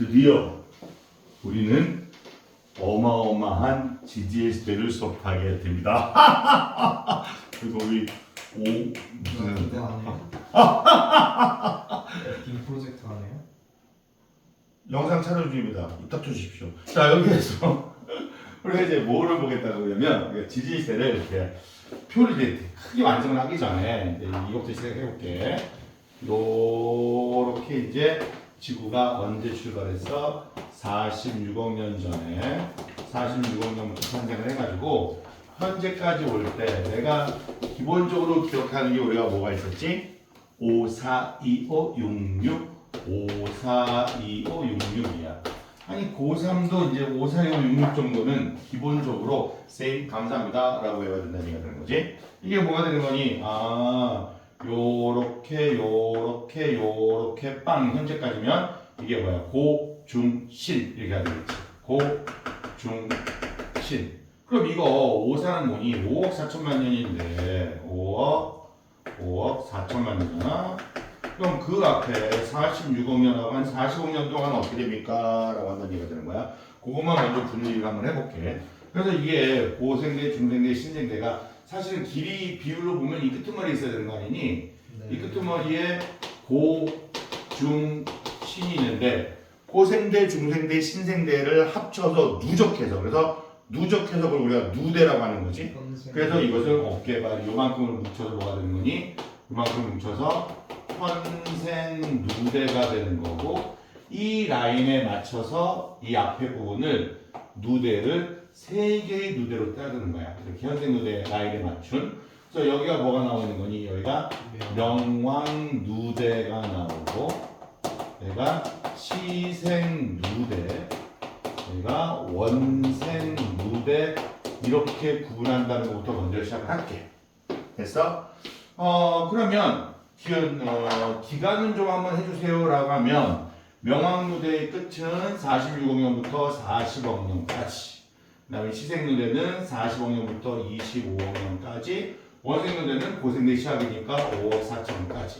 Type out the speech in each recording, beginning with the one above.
드디어 우리는 어마어마한 GDS대를 수업하게 됩니다. 그래서 우리 무슨 빔 프로젝트 하네요. 영상 촬영 중입니다. 이따 주십시오. 자, 여기에서 우리가 이제 뭐를 보겠다고 그러면 GDS대를 이렇게 표를 이제 크게 완성을 하기 전에 이제 이것부터 시작해 볼게. 요렇게 이제 지구가 언제 출발했어? 46억 년 전에 46억 년부터 탄생을 해가지고 현재까지 올 때 내가 기본적으로 기억하는 게 우리가 뭐가 있었지? 5, 4, 2, 5, 6, 6 5, 4, 2, 5, 6, 6이야. 아니 고3도 이제 5, 4, 2, 5, 6, 6 정도는 기본적으로 say 감사합니다 라고 외워야 된다는 얘기가 되는 거지. 이게 뭐가 되는 거니? 요렇게 요렇게 요렇게 빵 현재까지면 이게 뭐야? 고, 중, 신 이렇게 해야 되겠지. 고, 중, 신. 그럼 이거 5사는 뭐니? 5억 4천만 년인데 5억 4천만 년이잖아. 그럼 그 앞에 46억 년하고 한 40억 년 동안 어떻게 됩니까? 라고 한다는 얘기가 되는 거야. 그것만 먼저 분리를 한번 해볼게. 그래서 이게 고생대, 중생대, 신생대가 사실은 길이 비율로 보면 이 끄트머리에 있어야 되는 거 아니니? 네. 이 끄트머리에 고, 중, 신이 있는데 고생대, 중생대, 신생대를 합쳐서 누적해서 그래서 누적 해석을 우리가 누대라고 하는 거지. 그래서 이것을 어깨발 요만큼을 뭉쳐서 뭐가 되는 거니? 요만큼 뭉쳐서 현생 누대가 되는 거고 이 라인에 맞춰서 이 앞에 부분을 누대를 세 개의 누대로 따르는 거야. 이렇게 현생 누대 라인에 맞춘. 그래서 여기가 뭐가 나오는 거니? 여기가 명왕 누대가 나오고 얘가 시생 누대, 얘가 원생 누대 이렇게 구분한다는 것부터 먼저 시작할게. 됐어? 그러면 기간은 좀 한번 해주세요라고 하면 명왕누대의 끝은 46억 년부터 40억 년까지, 그 다음에 시생누대는 40억 년부터 25억 년까지, 원생누대는 고생대 시작이니까 5억 4천까지.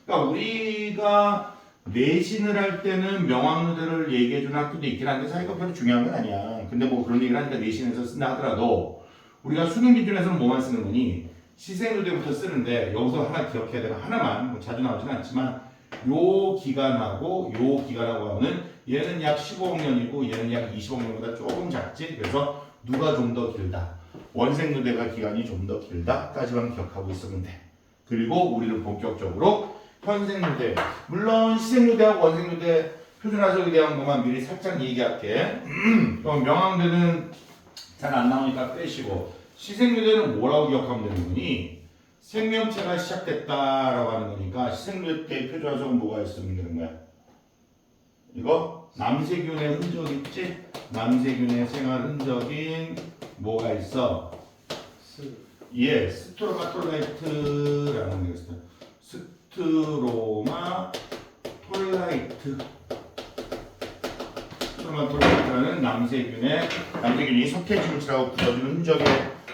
그러니까 우리가 내신을 할 때는 명왕누대를 얘기해주는 학교도 있긴 한데 사실 별로 중요한 건 아니야. 근데 뭐 그런 얘기를 하니까 내신에서 쓴다 하더라도 우리가 수능 기준에서는 뭐만 쓰는 거니? 시생누대부터 쓰는데 여기서 하나 기억해야 되는 하나만, 뭐 자주 나오지는 않지만 요 기간하고 요 기간하고 하면 얘는 약 15억 년이고 얘는 약 20억 년보다 조금 작지. 그래서 누가 좀 더 길다? 원생누대가 기간이 좀 더 길다까지만 기억하고 있으면 돼. 그리고 우리는 본격적으로 현생누대, 물론 시생누대하고 원생누대 표준화석에 대한 것만 미리 살짝 얘기할게. 그럼 명왕대는 잘 안 나오니까 빼시고 시생누대는 뭐라고 기억하면 되는 거니? 생명체가 시작됐다라고 하는 거니까 시생누대 때 표준화석은 뭐가 있으면 되는 거야? 이거 남세균의 흔적 있지? 남세균의 생활 흔적인 뭐가 있어? 예, 스트로마톨라이트라는 게 있어요. 스트로마 톨라이트. 스트로마톨라이트라는 남세균이 석회지물질하고 굳어지는 흔적의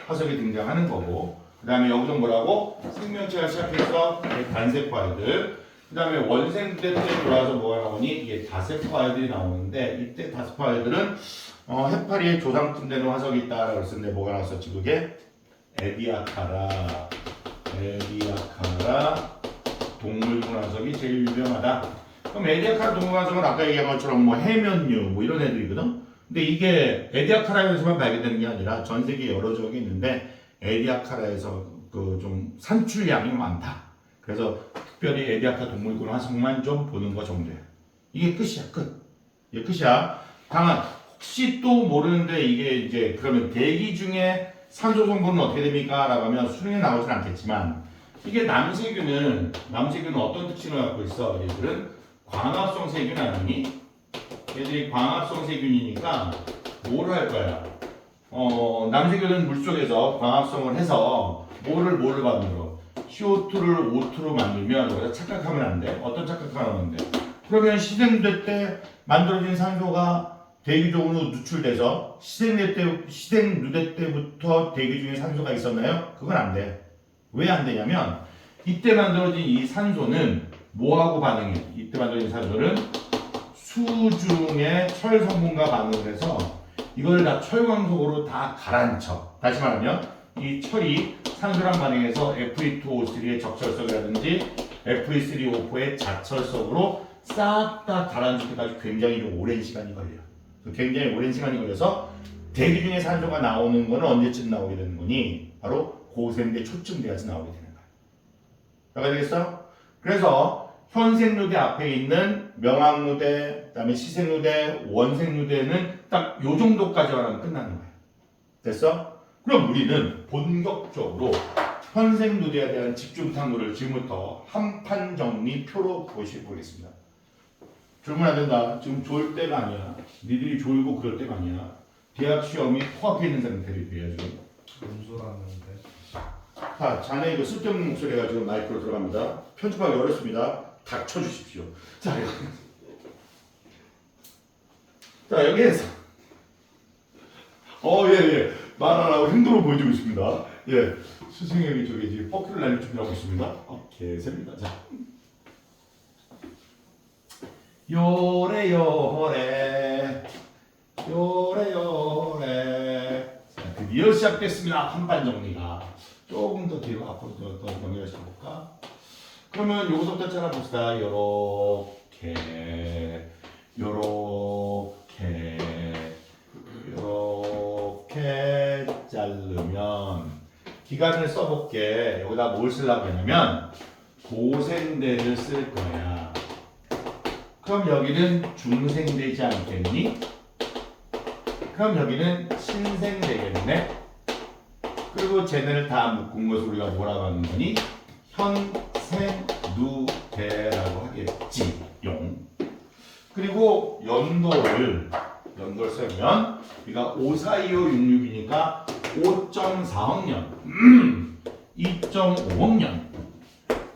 화석이 등장하는 거고, 그 다음에 여기서 뭐라고? 생명체가 시작해서 단세포아이들, 그 다음에 원생대 때 돌아와서 뭐가 나오니? 이게 다세포아이들이 나오는데 이때 다세포아이들은 해파리에 조상쯤 되는 화석이 있다라고 했었는데 뭐가 나왔었지 그게? 에디아카라 동물군 화석이 제일 유명하다. 그럼 에디아카라 동물군 화석은 아까 얘기한 것처럼 뭐 해면류 뭐 이런 애들이거든. 근데 이게 에디아카라에서만 발견되는 게 아니라 전 세계 여러 지역에 있는데 에디아카라에서 그 좀 산출량이 많다. 그래서 특별히 에디아카 동물군 화석만 좀 보는 거 정도야. 이게 끝이야, 끝. 이게 끝이야. 다만 혹시 또 모르는데 이게 이제 그러면 대기 중에 산소 성분은 어떻게 됩니까? 라고 하면 수능에 나오진 않겠지만 이게 남세균은 어떤 특징을 갖고 있어? 얘들은 광합성 세균 아니니? 얘들이 광합성 세균이니까 뭘 할 거야? 남세균은 물속에서 광합성을 해서 뭐를 만들어? CO2를 O2로 만들면 여기다 착각하면 안 돼. 어떤 착각하면 안 돼? 그러면 시생누대 때 만들어진 산소가 대기 중으로 누출돼서 시생누대 때부터 대기 중에 산소가 있었나요? 그건 안 돼. 왜 안 되냐면 이때 만들어진 이 산소는 뭐하고 반응해? 이때 만들어진 산소는 수중에 철 성분과 반응을 해서 이걸 다 철광석으로 다 가라앉혀. 다시 말하면 이 철이 산소랑 반응해서 Fe2O3의 적철석이라든지 Fe3O4의 자철석으로 싹 다 가라앉을 때까지 굉장히 좀 오랜 시간이 걸려요. 굉장히 오랜 시간이 걸려서 대기 중에 산소가 나오는 거는 언제쯤 나오게 되는 거니? 바로 고생대 초쯤 돼야지 나오게 되는 거야. 이해가 되겠어? 그래서 현생누대 앞에 있는 명암누대, 그다음에 시생누대, 원생누대는 딱 요 정도까지만 하면 끝나는 거야. 됐어? 그럼 우리는 본격적으로 현생누대에 대한 집중 탐구를 지금부터 한판 정리표로 보겠습니다. 졸면 안 된다. 지금 졸 때가 아니야. 니들이 졸고 그럴 때가 아니야. 대학 시험이 코앞에 있는 상태를 비해야 지금. 논술하는데. 자, 자네 이거 쓸데없는 목소리가 지금 마이크로 들어갑니다. 편집하기 어렵습니다. 닥쳐주십시오. 자, 여기에서 예. 말 안 하고 행동을 보여주고 있습니다. 예, 스승님이 저기 이제 퍼크를 날릴 준비하고 있습니다. 개새입니다. 자, 요래. 자, 드디어 시작됐습니다. 한판 정리가 조금 더 뒤로 앞으로 더 정리를 시켜볼까? 그러면 요거부터 잘라봅시다. 요렇게 자르면 기간을 써볼게. 여기다 뭘 쓰려고 하냐면 고생대를 쓸 거야. 그럼 여기는 중생되지 않겠니? 그럼 여기는 신생되겠네. 그리고 쟤네를 다 묶은 것을 우리가 뭐라고 하는 거니? 현생누대라고 하겠지. 그리고 연도를 쓰면 우리가 542566이니까 5.4억 년, 2.5억 년,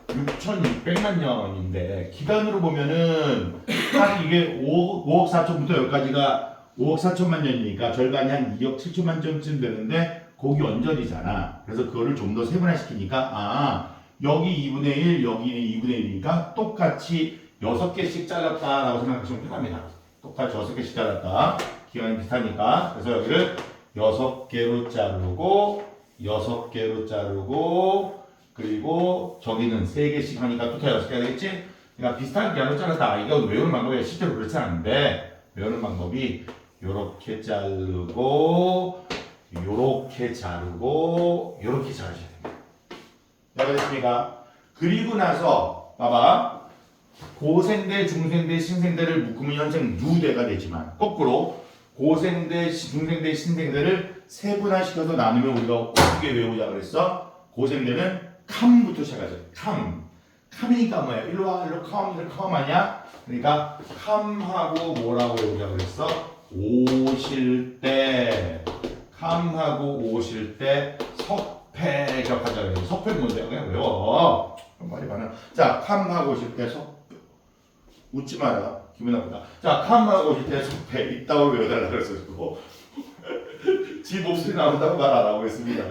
6,600만 년인데 기간으로 보면은 한 이게 5억 4천부터 여기까지가 5억 4천만 년이니까 절반이 한 2억 7천만 년쯤 되는데 거기 언저리잖아. 그래서 그거를 좀 더 세분화시키니까 여기 2분의 1, 여기는 2분의 1이니까 똑같이 6개씩 잘랐다라고 생각하시면 편합니다. 똑같이 6개씩 잘랐다. 기간이 비슷하니까. 그래서 여기를 6개로 자르고 6개로 자르고 그리고 저기는 3개씩 하니까 토탈 6개가 되겠지? 그러니까 비슷한 기간으로 잘랐다. 이거 외우는 방법이 실제로 그렇지 않은데 외우는 방법이 요렇게 자르고 요렇게 자르고 요렇게 자르셔야 됩니다. 알겠습니까? 그리고 나서 봐봐. 고생대, 중생대, 신생대를 묶으면 현생 누대가 되지만 거꾸로 고생대, 중생대, 신생대를 세분화시켜서 나누면 우리가 어떻게 외우자 그랬어? 고생대는 캄부터 시작하죠. 캄이니까 뭐야? 일로 와, 일로 캄 아니야? 그러니까 캄하고 뭐라고 외우자 그랬어? 오실 때 캄하고 오실 때 석패 기억하자 그랬어. 석패 뭔데? 그냥 외워. 말이 많아. 자, 캄하고 오실 때 석 웃지 마라. 기분 나쁘다. 자, 캄하고 오실 때 석패 이따고 외워달라 그랬어. 지 목소리 나온다고 말 안 하고 있습니다.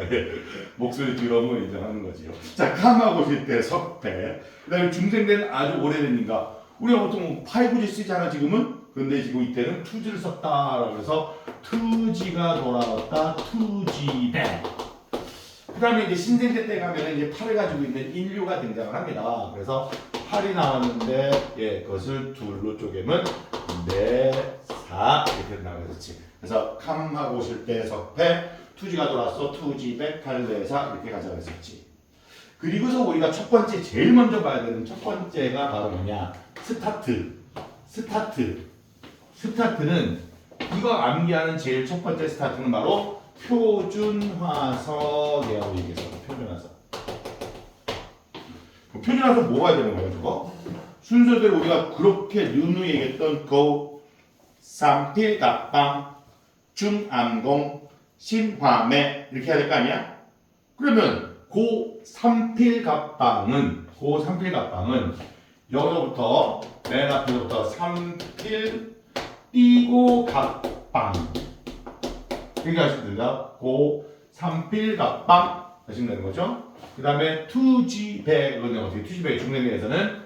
목소리 들어오면 인정하는 거지요. 자, 캄하고 오실 때 석패. 그 다음에 중생대는 아주 오래되니까 우리가 보통 5G 쓰잖아 지금은. 근데 지금 이때는 2G를 썼다라고 해서 2G가 돌아왔다. 2G백. 그 다음에 이제 신생대 때 가면 이제 8을 가지고 있는 인류가 등장을 합니다. 그래서 8이 나왔는데 그것을 둘로 쪼개면 4, 4 이렇게 나가겠지. 그래서 캄하고 오실 때 석패, 2G가 돌았어. 2G100, 8, 4, 4 이렇게 가자고 했었지. 그리고서 우리가 첫 번째 제일 먼저 봐야 되는 첫 번째가 바로 뭐냐? 스타트는 이거 암기하는 제일 첫 번째 스타트는 바로 표준화석이라고 얘기했어. 표준화석. 표준화석 뭐 봐야 되는 거야 저거? 순서대로 우리가 그렇게 누누이 얘기했던 고, 삼필갑방, 중암공, 신화매 이렇게 해야 될 거 아니야? 그러면 고 삼필갑방은 여기서부터 맨 앞에서부터 삼필 띄고 갑방 이렇게 하시면 됩니다. 고 삼필갑방 하시면 되는 거죠. 그 다음에 투지백은 어떻게? 투지백 중생에서는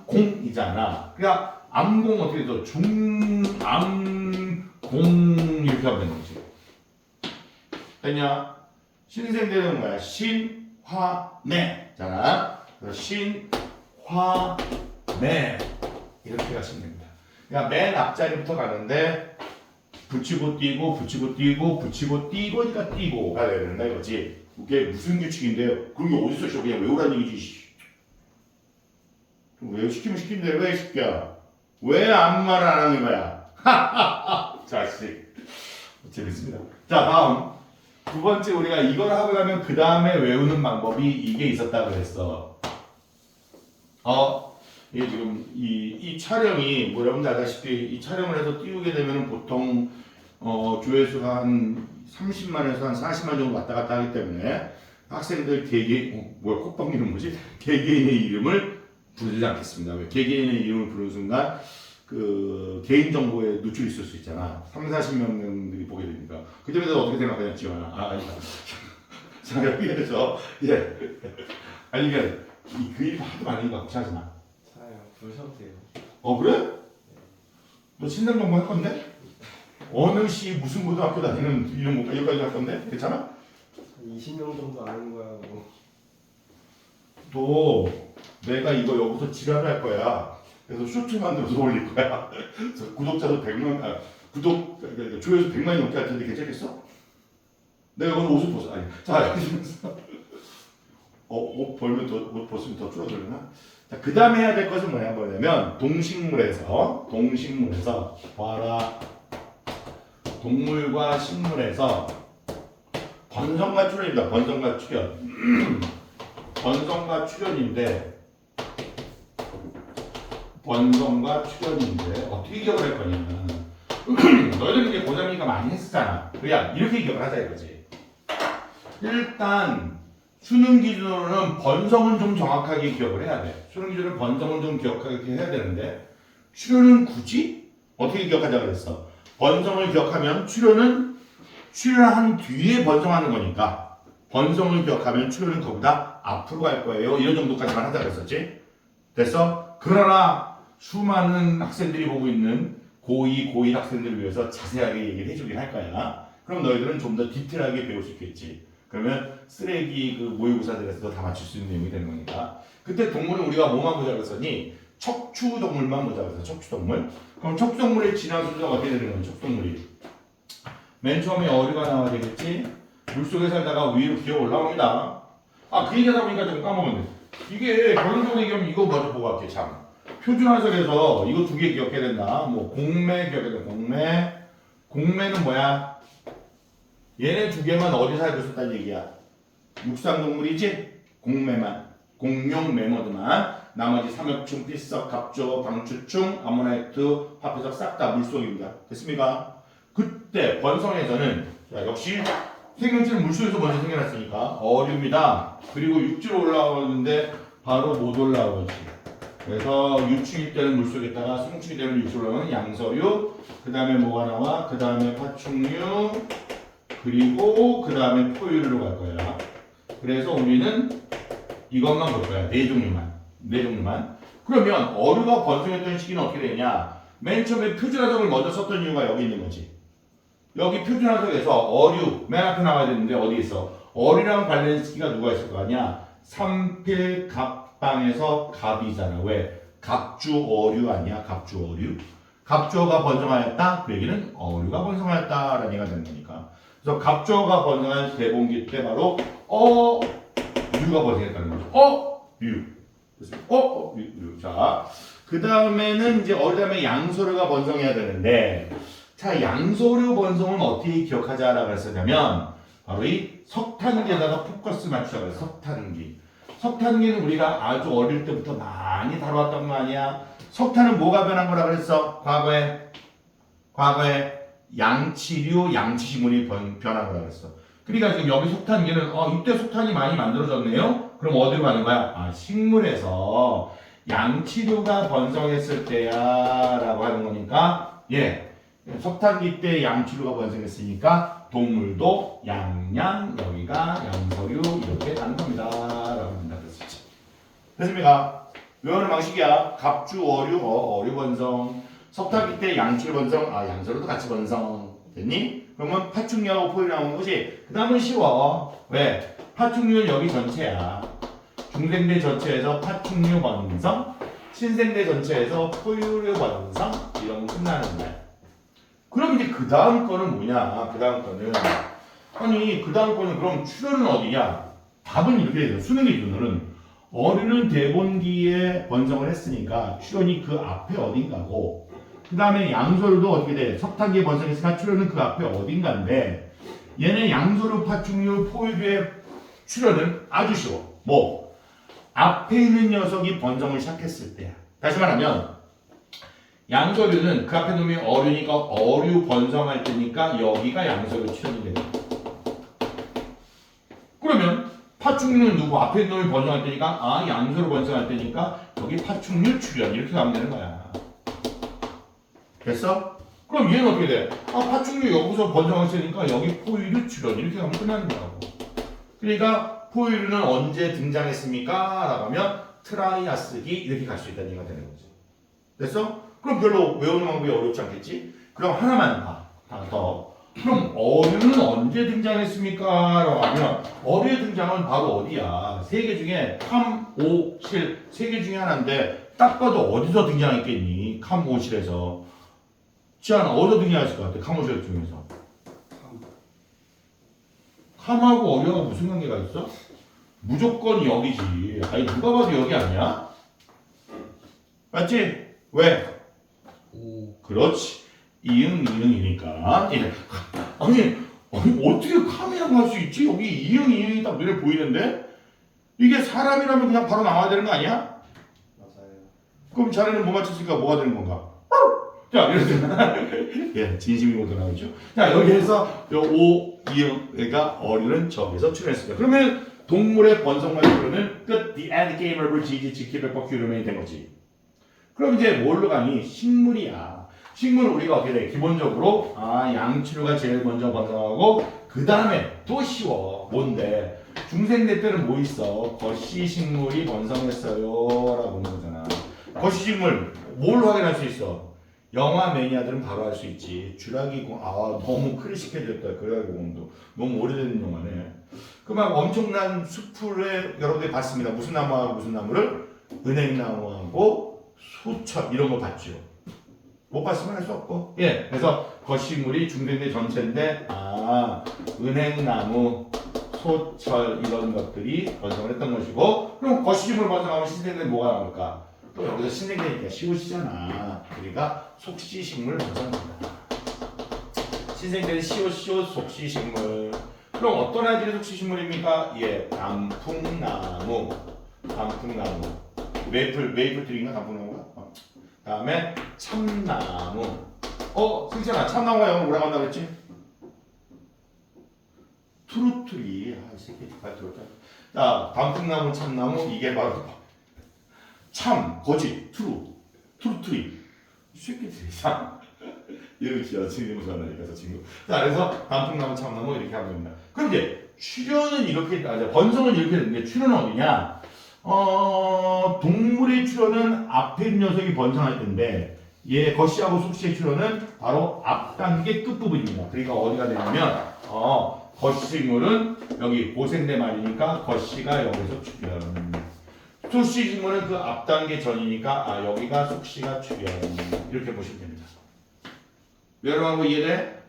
중암공이잖아. 그러니까 암공 어떻게 돼? 중암공 이렇게 하면 되는 거지. 됐냐? 신생대는 뭐야? 신화매. 자, 그래서 신화매 이렇게 가시면 됩니다. 그러니까 맨 앞자리부터 가는데 붙이고 띄고 붙이고 띄고 붙이고 띄고니까 띄고가 돼야 된다 이거지. 그게 무슨 규칙인데요? 그런 게 어디서 있어? 그냥 외우라는 얘기지. 왜 시키면 시킨대 왜 시켜? 왜 아무 말을 안 하는 거야? 자식. 재밌습니다. 자 다음 두 번째 우리가 이걸 하고 나면 그 다음에 외우는 방법이 이게 있었다고 했어. 이게 지금 이 촬영이 뭐 여러분들 알다시피 이 촬영을 해서 띄우게 되면 보통 조회수가 한 30만에서 한 40만 정도 왔다 갔다 하기 때문에 학생들 개개인 뭐야 콧방귀는 뭐지? 개개인의 이름을 부르지 않겠습니다. 왜 개개인의 이름을 부르는 순간 그 개인 정보에 노출이 있을 수 있잖아. 3, 40명들이 보게 되니까. 그때 대해서 어떻게 생각하냐, 지원아? 아니다. 자, 여기에서 예. 아니 이게 그 일 하도 많으니까 걱정하지 마. 차요. 부르셔도 돼요. 그래? 너 신장 정보 할 건데? 어느 시 무슨 고등학교 다니는 이름 뭐 여기까지 할 건데? 괜찮아? 한 20명 정도 아는 거야. 뭐. 너 내가 이거 여기서 지랄할 거야. 그래서 쇼트 만들어서 올릴 거야. 그래서 구독자도 100명, 그러니까 조회수 100만이 넘게 할 텐데 괜찮겠어? 내가 오늘 옷을 벗어. 아니, 자, 옷 벗으면 더 줄어들나? 자, 그 다음에 해야 될 것은 뭐냐면, 동식물에서 봐라. 동물과 식물에서 번성과 출현입니다. 번성과 출현. 번성과 출현인데 어떻게 기억을 할 거냐면 너희들은 이제 고3이니까 많이 했었잖아. 그냥 이렇게 기억을 하자 이거지. 일단 수능 기준으로는 번성은 좀 정확하게 기억을 해야 돼. 수능 기준으로 번성은 좀 기억하게 해야 되는데 출현은 굳이 어떻게 기억하자 그랬어? 번성을 기억하면 출현한 뒤에 번성하는 거니까 번성을 기억하면 출현은 거기다 앞으로 갈 거예요. 이런 정도까지만 하자 그랬었지. 됐어? 그러나 수많은 학생들이 보고 있는 고2, 고1 학생들을 위해서 자세하게 얘기를 해주긴 할 거야. 그럼 너희들은 좀 더 디테일하게 배울 수 있겠지. 그러면 쓰레기 그 모의고사들에서도 다 맞출 수 있는 내용이 되는 거니까. 그때 동물은 우리가 뭐만 보자 그랬더니 척추동물만 보자 그랬어. 척추동물. 그럼 척추동물의 진화 순서가 어떻게 되는 거야? 척추동물이. 맨 처음에 어류가 나와야 되겠지. 물속에 살다가 위로 기어 올라옵니다. 그 얘기하다 보니까 좀 까먹었네. 이게 결론적으로 얘기하면 이거 먼저 보고 갈게. 참. 표준화석에서 이거 두 개 기억해야 된다. 뭐 공매 기억해야 돼. 공매는 뭐야? 얘네 두 개만 어디 살고 있었다는 얘기야. 육상동물이지? 공매만. 공룡 매머드만. 나머지 삼엽충, 삐석, 갑조, 방추충, 아모나이트, 화폐석 싹 다 물속입니다. 됐습니까? 그때 번성에서는 자, 역시 생명체는 물속에서 먼저 생겨났으니까 어류입니다. 그리고 육지로 올라오는데 바로 못 올라오지. 그래서 유충일 때는 물속에다가 성충일 때는 육지로 올라오는 양서류, 그 다음에 뭐가 나와? 그 다음에 파충류, 그리고 그 다음에 포유류로 갈 거야. 그래서 우리는 이것만 볼 거야. 네 종류만. 그러면 어류가 번성했던 시기는 어떻게 되냐? 맨 처음에 표준화석을 먼저 썼던 이유가 여기 있는 거지. 여기 표준화석에서 어류 맨 앞에 나와야 되는데 어디 있어? 어류랑 관련 시기가 누가 있을 거 아니야? 삼필갑방에서 갑이잖아. 왜? 갑주어류 아니야? 갑주어류. 갑주어가 번성하였다? 그 얘기는 어류가 번성하였다라는 얘기가 되는 거니까. 그래서 갑주어가 번성한 대봉기 때 바로 유가 번성했다는 거죠. 유. 유. 자, 그 다음에는 이제 어류 다음에 양서류가 번성해야 되는데 자, 양서류 번성은 어떻게 기억하자라고 했었냐면 바로 이 석탄기에다가 포커스 맞추자고 해서 석탄기. 석탄기는 우리가 아주 어릴 때부터 많이 다뤄왔던 거 아니야? 석탄은 뭐가 변한 거라 그랬어? 과거에 양치류, 양치식물이 변한 거라 그랬어. 그러니까 지금 여기 석탄기는 이때 석탄이 많이 만들어졌네요? 그럼 어디로 가는 거야? 식물에서 양치류가 번성했을 때야 라고 하는 거니까 석탄기 때 양치류가 번성했으니까 동물도 양양, 여기가 양서류 이렇게 가는 겁니다 라고 합니다. 됐습니까? 외우는 방식이야. 갑주, 어류, 어류 번성. 석탁기 때 양칠 번성, 양서류도 같이 번성. 됐니? 그러면 파충류하고 포유류 나오는 거지. 그 다음은 쉬워. 왜? 파충류는 여기 전체야. 중생대 전체에서 파충류 번성, 신생대 전체에서 포유류 번성, 이런 거 끝나는 거야. 그럼 이제 그 다음 거는 뭐냐? 그 다음 거는 아니 그 다음 거는 그럼 출현은 어디냐? 답은 이렇게 돼요. 수능의 기준으로는 어류는 대본기에 번성을 했으니까 출현이 그 앞에 어딘가고, 그 다음에 양서류도 어떻게 돼? 석탄기에 번성했으니까 출현은 그 앞에 어딘가인데, 얘는 양서류, 파충류, 포유류의 출현은 아주 쉬워. 뭐? 앞에 있는 녀석이 번성을 시작했을 때야. 다시 말하면 양서류는 그 앞에 놈이 어류니까 어류 번성할 때니까 여기가 양서류 출현이 되는 거야. 그러면 파충류는 누구? 앞에 있는 놈이 번성할 때니까 양서류 번성할 때니까 여기 파충류 출현 이렇게 가면 되는 거야. 됐어? 그럼 얘는 어떻게 돼? 파충류 여기서 번성할 때니까 여기 포유류 출현 이렇게 가면 끝나는 거라고. 그러니까 포유류는 언제 등장했습니까? 라고 하면 트라이아스기 이렇게 갈 수 있다는 얘기가 되는 거지. 됐어? 그럼 별로 외우는 방법이 어렵지 않겠지? 그럼 하나만 봐. 하나 더. 그럼 어류는 언제 등장했습니까? 라고 하면 어류의 등장은 바로 어디야? 세 개 중에 캄, 오, 실 세 개 중에 하나인데 딱 봐도 어디서 등장했겠니? 캄, 오, 실에서. 지안아 어디서 등장했을 것 같아? 캄, 오, 실 중에서. 캄하고 어류하고 무슨 관계가 있어? 무조건 여기지. 아니 누가 봐도 여기 아니야? 맞지? 왜? 오. 그렇지. 이응이니까. 예. 아니 어떻게 캄이라고 할 수 있지? 여기 이응이 딱 눈에 보이는데? 이게 사람이라면 그냥 바로 나와야 되는 거 아니야? 맞아요. 그럼 자네는 뭐 맞췄으니까 뭐가 되는 건가? 자, 이렇게 예, 진심이고 나오죠. 자, 여기에서 오, 이응가 어류는 저기서 출현했습니다. 그러면 동물의 번성만 출현은 끝. The end game over GG 지키 백퍼 큐르맨이 된 거지. 그럼 이제 뭘로 가니? 식물이야. 식물은 우리가 어떻게 돼? 기본적으로 양치류가 제일 먼저 번성하고 그 다음에 또 쉬워. 뭔데? 중생대 때는 뭐 있어? 거시식물이 번성했어요 라고 하는 거잖아. 거시식물 뭘 확인할 수 있어? 영화 매니아들은 바로 알 수 있지. 쥐라기 공, 너무 클래식해졌다. 쥐라기 공도 너무 오래된 영화네. 그 막 엄청난 숲을 여러분들이 봤습니다. 무슨 나무하고 무슨 나무를? 은행나무하고 소철 이런 거 봤죠. 못 봤으면 할 수 없고. 예, 그래서 거시물이 중생대 전체인데 은행나무, 소철 이런 것들이 번성을 했던 것이고, 그럼 거시물 번성하면 신생대는 뭐가 나올까? 또 여기서 신생대니까 시옷이잖아. 그러니까 속시식물 번성합니다. 신생대는 시옷 속시식물. 그럼 어떤 아이들이 속시식물입니까? 예, 단풍나무. 메이플 트리인가 단풍나무가? 다음에 참나무. 승찬아, 참나무가 영어로 뭐라고 한다고 했지? 트루트리. 이 새끼 잘 들었다. 자, 단풍나무, 참나무 이게 바로 참, 거짓, 트루트리. 이 새끼들이 참. 이렇게 여친이 전화니까 저 친구. 자, 그래서 단풍나무, 참나무 이렇게 하면 됩니다. 그럼 이제 출현은 이렇게, 번성은 이렇게 되는데 출현은 어디냐? 동물의 출현은 앞에 있는 녀석이 번성할 텐데, 거시하고 속시의 출현은 바로 앞 단계 끝부분입니다. 그러니까 어디가 되냐면, 거시식물은 여기 고생대 말이니까 거시가 여기서 출현. 속시식물은 그 앞 단계 전이니까 여기가 속시가 출현. 이렇게 보시면 됩니다. 여러분 이해돼?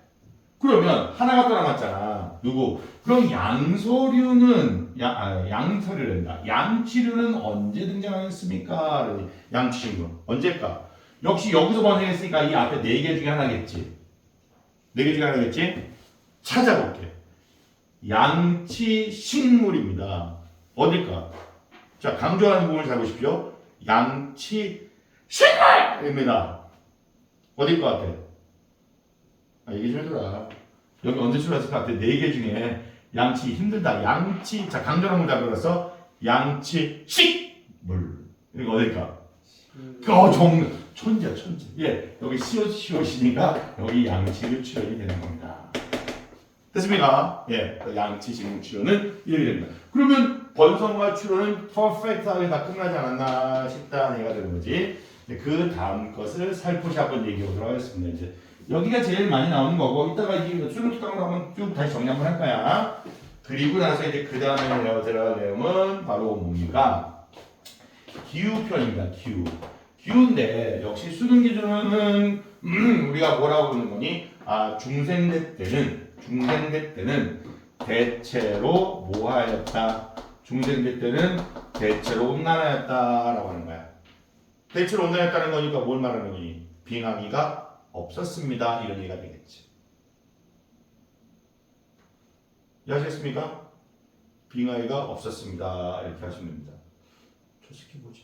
그러면 하나가 또 남았잖아. 누구? 그럼 양서류는 양서류란다. 양치류는 언제 등장했습니까? 양치식물 언제일까? 역시 여기서 번성했으니까 이 앞에 4개 중에 하나겠지. 4개 중에 하나겠지? 찾아볼게. 양치식물입니다. 어딜까? 자, 강조하는 부분을 잘 보십시오. 양치식물입니다. 어딜 것 같아? 얘기 좀 해줘라. 여기 언제 출발했을 것 같아? 4개 중에 양치 힘들다. 양치, 자, 강조하는 문장 들어서 양치식물. 이거 어딜까? 천재. 예, 여기 시옷이니까 여기 양치를 출연이 되는 겁니다. 됐습니까? 예, 양치식물 출연은 이렇게 됩니다. 그러면 번성과 추론은 퍼펙트하게 다 끝나지 않았나 싶다는 얘기가 되는 거지. 그 다음 것을 살포시 한번 얘기해 보도록 하겠습니다. 이제 여기가 제일 많이 나오는 거고 이따가 이 수능 특강으로 한번 쭉 다시 정리 한번 할 거야. 그리고 나서 이제 그 다음에 내가 들어갈 내용은 바로 뭡니까? 기후편입니다. 기후인데 역시 수능 기준은 우리가 뭐라고 부르는 거니? 아 중생대 때는 대체로 뭐하였다? 중생대 때는 대체로 온난하였다라고 하는 거야. 대체로 온난했다는 거니까 뭘 말하는 거니? 빙하기가 없었습니다. 이런 얘기가 되겠지. 이해하셨습니까? 빙하기가 없었습니다. 이렇게 하시면 됩니다. 저 새끼 뭐지?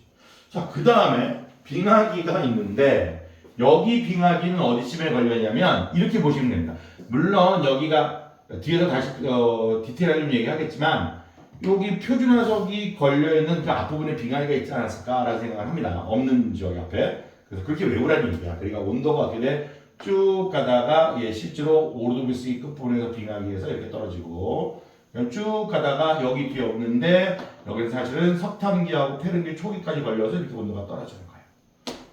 자, 그 다음에 빙하기가 있는데 여기 빙하기는 어디쯤에 걸렸냐면 이렇게 보시면 됩니다. 물론 여기가 뒤에서 다시 디테일하게 좀 얘기하겠지만 여기 표준화석이 걸려있는 그 앞부분에 빙하기가 있지 않았을까라는 생각을 합니다. 없는 지역이 앞에. 그래서 그렇게 외우라는 얘기야. 그러니까 온도가 어떻게 돼? 쭉 가다가 실제로 오르도비스기 끝부분에서 빙하기에서 이렇게 떨어지고 쭉 가다가 여기 뒤에 없는데 여기는 사실은 석탄기하고 태릉기 초기까지 걸려서 이렇게 온도가 떨어지는 거예요.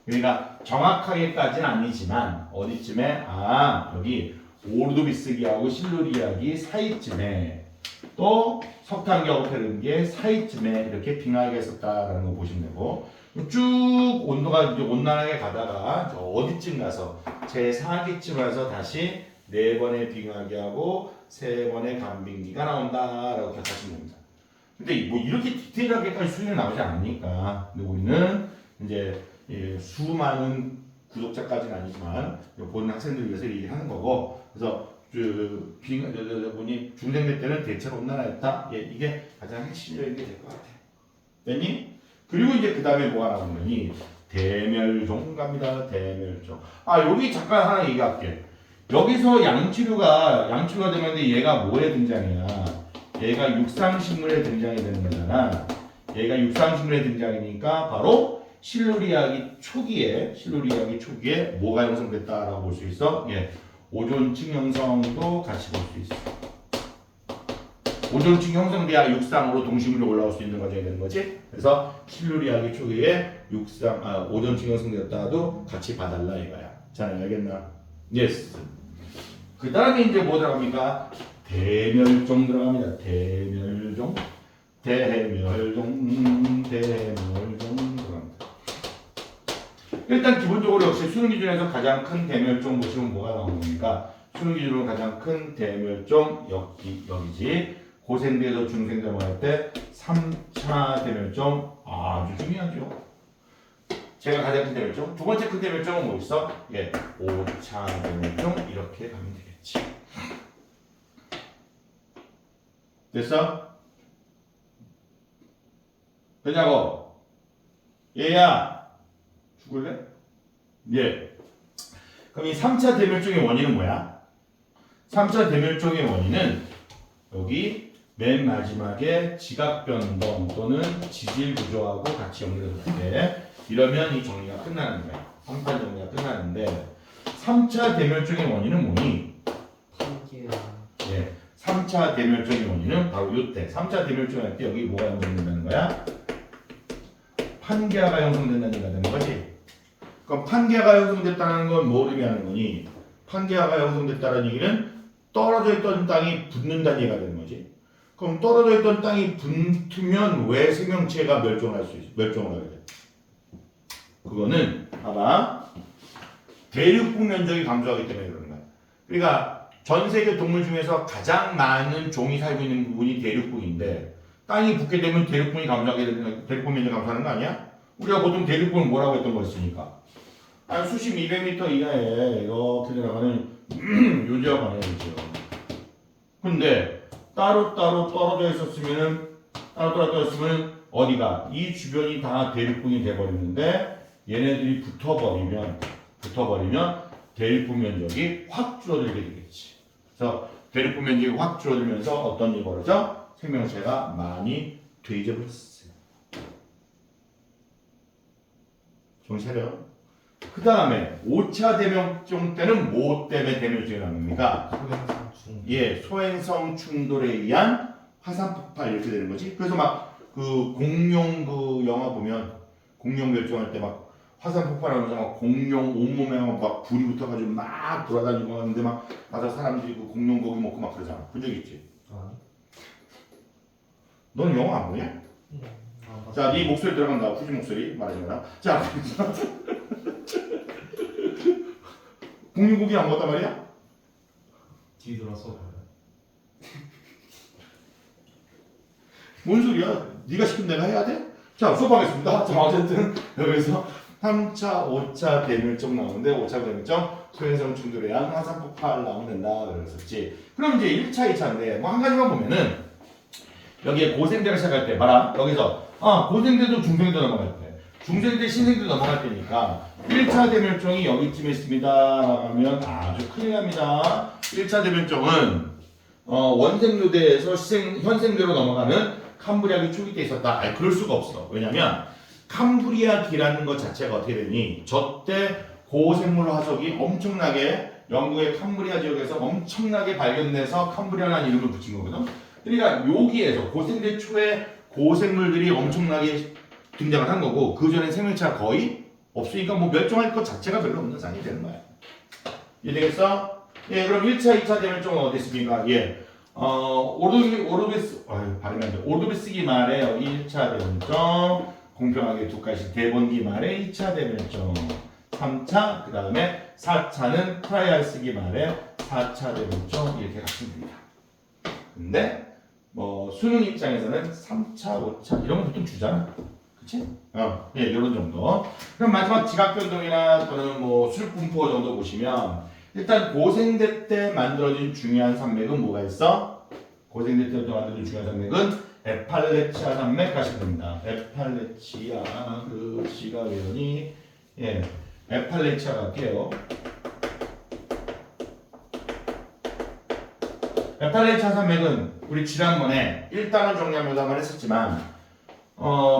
그러니까 정확하게까지는 아니지만 어디쯤에 여기 오르도비스기하고 실루리아기 사이쯤에 또 석탄기하고 태릉기의 사이쯤에 이렇게 빙하기가 있었다라는 거 보시면 되고 쭉 온도가 이제 온난하게 가다가 어디쯤 가서 제4기쯤 와서 다시 4번의 빙하기하고 3번의 간빙기가 나온다라고 기억하시면 됩니다. 근데 뭐 이렇게 디테일하게까지 수준이 나오지 않으니까 근데 우리는 이제 수많은 구독자까지는 아니지만 보는 학생들 위해서 얘기하는 거고 그래서 분이 중생대 때는 대체로 온난화였다. 이게 가장 핵심적인 게 될 것 같아. 됐니? 그리고 이제 그 다음에 뭐가 나오느니 대멸종 갑니다. 대멸종. 여기 잠깐 하나 얘기할게. 여기서 양치류가 되는데 얘가 뭐에 등장이야? 얘가 육상식물에 등장이 되는 거잖아. 얘가 육상식물에 등장이니까 바로 실루리아기 초기에 뭐가 형성됐다라고 볼 수 있어? 오존층 형성도 같이 볼 수 있어. 오존층 형성돼야 육상으로 동식물이 올라올 수 있는 과정이 되는 거지. 그래서 실루리아기 초기에 오존층 형성되었다도 같이 봐달라 이거야. 잘 알겠나? 예스. 그 다음에 이제 뭐 들어갑니까? 대멸종 들어갑니다. 대멸종 들어갑니다. 일단 기본적으로 역시 수능 기준에서 가장 큰 대멸종 보시면 뭐가 나오는 겁니까? 수능 기준으로 가장 큰 대멸종 여기지. 고생대에서 중생대 할 때 3차 대멸종 아주 중요하죠. 제가 가장 큰 대멸종. 두 번째 큰 대멸종은 뭐 있어? 5차 대멸종 이렇게 가면 되겠지. 됐어? 되냐고? 얘야 죽을래? 그럼 이 3차 대멸종의 원인은 뭐야? 3차 대멸종의 원인은 여기 맨 마지막에 지각변동 또는 지질구조하고 같이 연결될 때 이러면 이 정리가 끝나는 거야. 3판 정리가 끝나는데 3차 대멸종의 원인은 뭐니? 3차 대멸종의 원인은 바로 이때 3차 대멸종 할 때 여기 뭐가 형성된다는 거야? 판기아가 형성된다는 얘기가 되는 거지. 그럼 판기아가 형성됐다는 건 뭘 의미하는 거니? 판기아가 형성됐다는 얘기는 떨어져 있던 땅이 붙는다는 얘기가 되는 거지. 그럼 떨어져 있던 땅이 붙으면 왜 생명체가 멸종을 하게 돼? 그거는 봐봐. 대륙부 면적이 감소하기 때문에 그러는 거야. 그러니까 전 세계 동물 중에서 가장 많은 종이 살고 있는 부분이 대륙부인데 땅이 붙게 되면 대륙부 면적이 감소하는 거 아니야? 우리가 보통 대륙부는 뭐라고 했던 거였으니까 수십 200m 이하에 이렇게 들어가는 요지하고 아니겠죠. 근데 따로따로 떨어져 있었으면은 어디가 이 주변이 다 대륙부이 돼버리는데 얘네들이 붙어버리면 대륙부 면적이 확 줄어들게 되겠지. 그래서 대륙부 면적이 확 줄어들면서 어떤 일이 벌어져? 생명체가 많이 퇴적했어요. 정신 차려. 그 다음에 5차 대멸종 때는 뭐 때문에 대멸종이 나옵니까? 소행성 충돌에 의한 화산 폭발 이렇게 되는 거지. 그래서 막 그 공룡 그 영화 보면 공룡 멸종할 때 막 화산 폭발하면서 막 공룡 온몸에 막 불이 붙어가지고 막 돌아다니고 하는데 막 가서 사람들이 그 공룡 고기 먹고 막 그러잖아. 본 적 있지? 너는 영화 안 보냐? 자, 네 목소리 들어간다. 후지 목소리 말하지 마라. 자, 공룡 고기 안 먹었단 말이야? 뒤돌아서 뭔 소리야? 네가 시키면 내가 해야 돼? 자, 수업하겠습니다. 자, 어쨌든 여기서 3차, 5차 대멸종 나오는데 5차 대멸종 소행성 충돌에 의한 화산 폭발 나오면 된다 그랬었지. 그럼 이제 1차, 2차인데 뭐 한 가지만 보면은 여기에 고생대를 시작할 때 봐라. 여기서 고생대도 중생대 넘어갈 때 중생대 신생대 넘어갈 때니까 1차 대멸종이 여기쯤에 있습니다 하면 아주 큰일 납니다. 1차 대멸종은 원생묘대에서 현생대로 넘어가는 캄브리아기 초기 때 있었다. 아니, 그럴 수가 없어. 왜냐면 캄브리아기라는 것 자체가 어떻게 되니 저때 고생물 화석이 엄청나게 영국의 캄브리아 지역에서 엄청나게 발견돼서 캄브리아라는 이름을 붙인 거거든. 그러니까 여기에서 고생대 초에 고생물들이 엄청나게 등장을 한 거고 그 전에 생명체가 거의 없으니까 뭐 멸종할 것 자체가 별로 없는 상황이 되는 거야. 이해되겠어? 예, 그럼 1차, 2차 대멸종은 어디 있습니까? 예. 발음이 안 돼. 오르비스기 말에 여기 1차 대멸종, 공평하게 두 가지 대본기 말에 2차 대멸종, 3차, 그 다음에 4차는 프라이알스기 말에 4차 대멸종 이렇게 가시면 됩니다. 근데 뭐 수능 입장에서는 3차, 5차 이런 거 보통 주잖아. 그치? 예, 이런 정도. 그럼 마지막 지각 변동이나 또는 뭐 수륙 분포 정도 보시면 일단 고생대 때 만들어진 중요한 산맥은 뭐가 있어? 고생대 때 만들어진 중요한 산맥은 에팔레치아 산맥 가시면 됩니다. 에팔레치아 그 지각 외연이 에팔레치아 갈게요. 에팔레치아 산맥은 우리 지난번에 1단원 정리하면서 한번 했었지만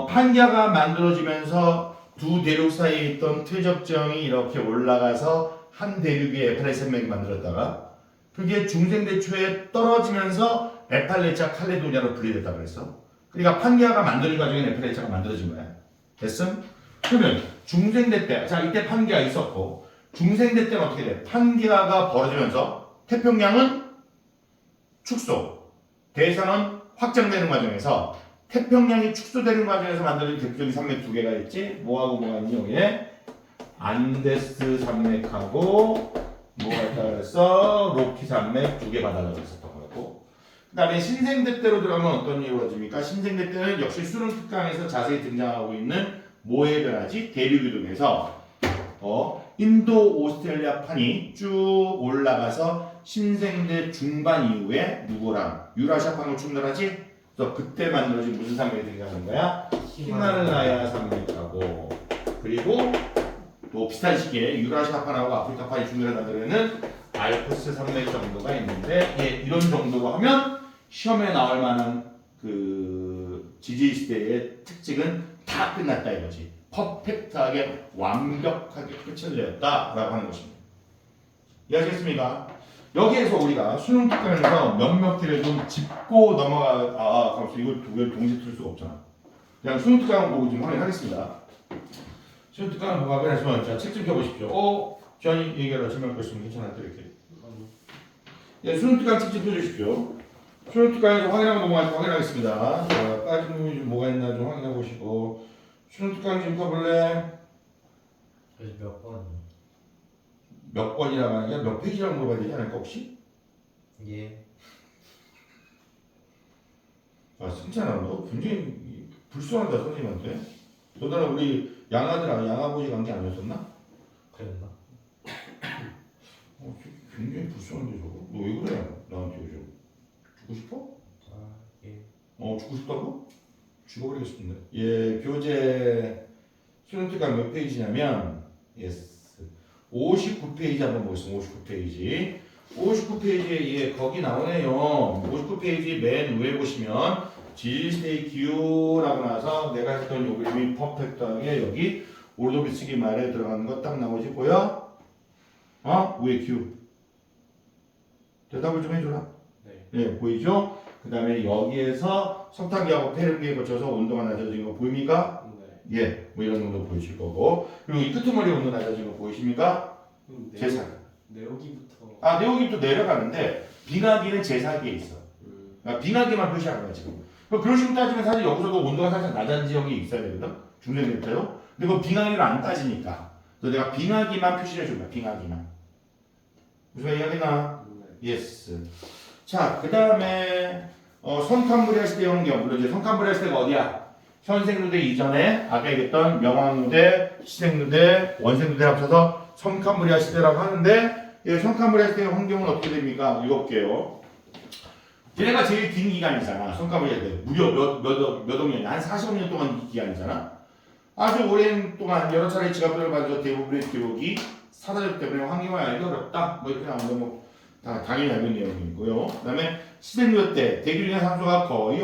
판기아가 만들어지면서 두 대륙 사이에 있던 퇴적정이 이렇게 올라가서 한 대륙 위에 에팔레치아 산맥이 만들었다가 그게 중생대 초에 떨어지면서 에팔레치아 칼레도니아로 분리됐다고 그랬어. 그러니까 판기아가 만드는 과정에 에팔레치아가 만들어진 거야. 됐음? 그러면 중생대 때, 자 이때 판기아 있었고 중생대 때는 어떻게 돼? 판기아가 벌어지면서 태평양은 축소, 대서는 확장되는 과정에서 태평양이 축소되는 과정에서 만들어진 대표적인 산맥 두 개가 있지. 뭐하고 뭐가 있니 여기에? 안데스 산맥하고 뭐가 있다 그랬어? 로키 산맥 두 개 받아라고 했었던 거고. 그 다음에 신생대 때로 들어가면 어떤 일이 벌어집니까? 신생대 때는 역시 수능 특강에서 자세히 등장하고 있는 뭐의 변화지? 대륙 이동에서 인도 오스트레일리아 판이 쭉 올라가서 신생대 중반 이후에 누구랑 유라시아판으로 충돌하지? 그래서 그때 만들어진 무슨 산맥이 등장하는 거야? 히말라야 산맥하고 그리고 또 비슷한 시기에 유라시아판하고 아프리카판이 충돌해 만들어내는 알프스 산맥 정도가 있는데 이런 정도로 하면 시험에 나올 만한 그 지질 시대의 특징은 다 끝났다 이거지. 퍼펙트하게 완벽하게 끝을 내었다라고 하는 것입니다. 이해하시겠습니까? 여기에서 우리가 수능 특강에서 몇몇 개를 좀 짚고 잠시만 이걸 두 개를 동시에 틀 수가 없잖아. 그냥 수능 특강을 보고 좀 확인하겠습니다. 수능 특강을 보고 확인하시면 자, 책 좀 펴보십시오. 지환이 얘기하라 질문할 거 있으면 괜찮아 이렇게. 예, 수능 특강 책 좀 펴주십시오. 수능 특강에서 확인하고 넘어가서 확인하겠습니다. 자, 빠진 부분이 좀 뭐가 있나 좀 확인해 보시고 수능 특강 좀 펴볼래? 몇 번? 몇 번이라고 하는 게 몇 페이지라고 물어봐야 되지 않을까 혹시? 예. 승찬아 너 굉장히 불쌍하다 선생님한테. 너나 우리 양아들 양아버지 관계 아니었었나? 그랬나? 굉장히 불쌍한데 저거. 너 왜 그래 나한테 요즘? 죽고 싶어? 예. 죽고 싶다고? 죽어버리겠습니다. 예, 교재 수능특강 몇 페이지냐면 59페이지 한번 보겠습니다. 59페이지. 59페이지에 거기 나오네요. 59페이지 맨 위에 보시면 지질시대의 기후라고 나서 내가 했던 요 그림이 퍼펙트하게 여기 오르도비스기 말에 들어가는 거 딱 나오지 보여? 위에 기후. 대답을 좀 해줘라. 네. 예, 보이죠? 그 다음에 여기에서 석탄기하고 폐륜기에 거쳐서 온도가 낮아진 거 보입니까? 네. 예, 뭐 이런 정도 보이실 거고. 그리고 이 끄트머리 온도 낮아진 거 보이십니까? 제사. 내오기부터. 아, 내용이 또 내려가는데 빙하기는 제사기에 있어. 그러니까 빙하기만 표시하는 거야 지금. 그런 식으로 따지면 사실 여기서도 온도가 살짝 낮은 지역이 있어야 되거든. 중생 대표로. 근데 그 빙하기를 안 따지니까. 그래서 내가 빙하기만 표시를 해준 거야. 빙하기만. 무슨 말 이야기나? 예스. 자, 그 다음에 선칸브리아 시대 환경. 물론 이제 선칸브리아 시대가 어디야? 현생누대 이전에 아까 얘기했던 명왕누대, 시생누대, 원생누대 합쳐서 선칸브리아 시대라고 하는데 예, 선칸브리아 시대의 환경은 어떻게 됩니까? 읽어볼게요. 얘네가 제일 긴 기간이잖아. 선칸브리아 시대. 무려 몇억 년이 한 40년 동안 이 기간이잖아. 아주 오랜 동안 여러 차례 지각을 받아서 대부분의 기록이 사라졌기 때문에 환경을 알기 어렵다. 뭐 이렇게 나오는 뭐 다 당연히 알는 내용이고요. 그 다음에 시생누대 때 대기중의 산소가 거의